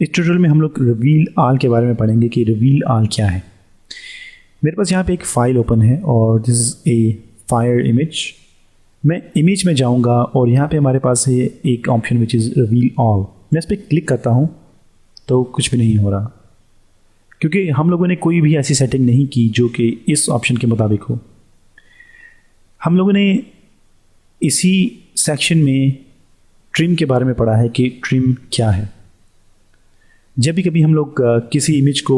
इस ट्यूटोरियल में हम लोग रिवील ऑल के बारे में पढ़ेंगे कि रिवील ऑल क्या है। मेरे पास यहाँ पे एक फ़ाइल ओपन है और this is a fire image. मैं इमेज में जाऊँगा और यहाँ पे हमारे पास है एक option which is reveal all. मैं इस पर क्लिक करता हूँ तो कुछ भी नहीं हो रहा, क्योंकि हम लोगों ने कोई भी ऐसी सेटिंग नहीं की जो कि इस ऑप्शन के मुताबिक हो। हम लोगों ने इसी सेक्शन में ट्रिम के बारे में पढ़ा है कि ट्रिम क्या है। जब भी कभी हम लोग किसी इमेज को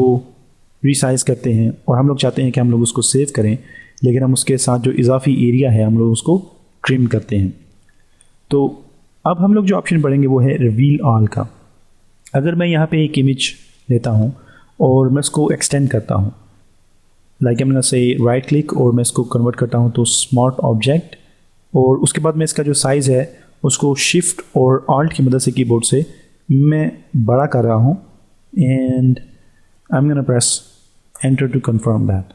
रिसाइज करते हैं और हम लोग चाहते हैं कि हम लोग उसको सेव करें, लेकिन हम उसके साथ जो इजाफी एरिया है हम लोग उसको ट्रिम करते हैं। तो अब हम लोग जो ऑप्शन पढ़ेंगे वो है रिवील ऑल का। अगर मैं यहाँ पे एक इमेज लेता हूँ और मैं इसको एक्सटेंड करता हूँ, लाइक मैं से राइट क्लिक और मैं इसको कन्वर्ट करता हूँ तो स्मार्ट ऑब्जेक्ट, और उसके बाद मैं इसका जो साइज़ है उसको शिफ्ट और ऑल्ट की मदद से कीबोर्ड से मैं बड़ा कर रहा हूँ and I am gonna press enter to confirm that.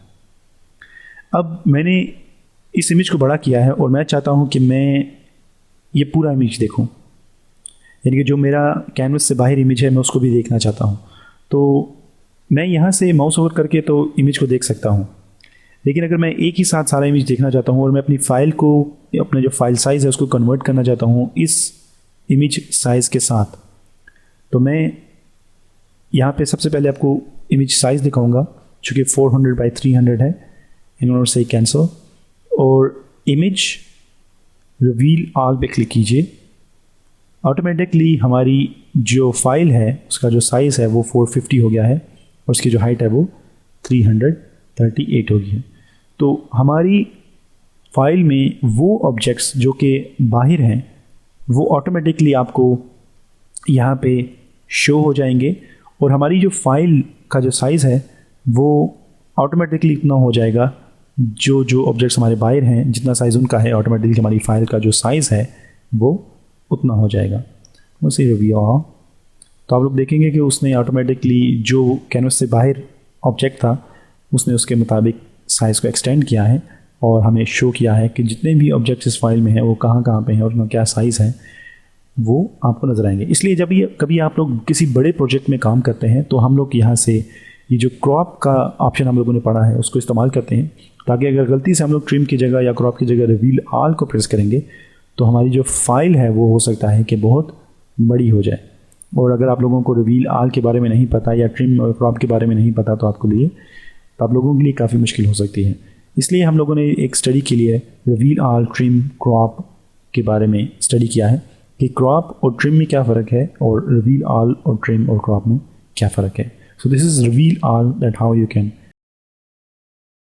अब मैंने इस इमेज को बड़ा किया है और मैं चाहता हूँ कि मैं ये पूरा इमेज देखूँ, यानी कि जो मेरा कैनवस से बाहर इमेज है मैं उसको भी देखना चाहता हूँ। तो मैं यहाँ से माउस ओवर करके तो इमेज को देख सकता हूँ, लेकिन अगर मैं एक ही साथ सारा इमेज देखना चाहता हूँ और मैं अपनी फ़ाइल को, अपने जो फाइल साइज़ है उसको कन्वर्ट करना चाहता हूँ इस इमेज साइज़ के साथ, तो मैं यहाँ पे सबसे पहले आपको इमेज साइज़ दिखाऊंगा जो कि 400 बाई 300 है। इन ऑर्डर से कैंसिल और इमेज रिवील ऑल पे क्लिक कीजिए। ऑटोमेटिकली हमारी जो फाइल है उसका जो साइज़ है वो 450 हो गया है और उसकी जो हाइट है वो 338 हो गई है। तो हमारी फाइल में वो ऑब्जेक्ट्स जो कि बाहर हैं वो ऑटोमेटिकली आपको यहाँ पे शो हो जाएंगे और हमारी जो फाइल का जो साइज़ है वो ऑटोमेटिकली इतना हो जाएगा, जो ऑब्जेक्ट्स हमारे बाहर हैं जितना साइज़ उनका है ऑटोमेटिकली हमारी फाइल का जो साइज़ है वो उतना हो जाएगा। उसी रिव्यू तो आप लोग देखेंगे कि उसने ऑटोमेटिकली जो कैनवस से बाहर ऑब्जेक्ट था उसने उसके मुताबिक साइज़ को एक्सटेंड किया है और हमें शो किया है कि जितने भी ऑब्जेक्ट्स इस फाइल में हैं वो कहाँ कहाँ पे हैं और उनका क्या साइज़ है वो आपको नज़र आएंगे। इसलिए जब ये कभी आप लोग किसी बड़े प्रोजेक्ट में काम करते हैं तो हम लोग यहाँ से ये जो क्रॉप का ऑप्शन हम लोगों ने पढ़ा है उसको इस्तेमाल करते हैं, ताकि अगर गलती से हम लोग ट्रिम की जगह या क्रॉप की जगह रिवील ऑल को प्रेस करेंगे तो हमारी जो फाइल है वो हो सकता है कि बहुत बड़ी हो जाए। और अगर आप लोगों को रिवील ऑल के बारे में नहीं पता या ट्रिम और क्रॉप के बारे में नहीं पता तो आप लोगों के लिए काफ़ी मुश्किल हो सकती है। इसलिए हम लोगों ने एक स्टडी के लिए रिवील ऑल, ट्रिम, क्रॉप के बारे में स्टडी किया है कि क्रॉप और ट्रिम में क्या फ़र्क है और रिवील ऑल और ट्रिम और क्रॉप में क्या फ़र्क है। So this is reveal all, that how you can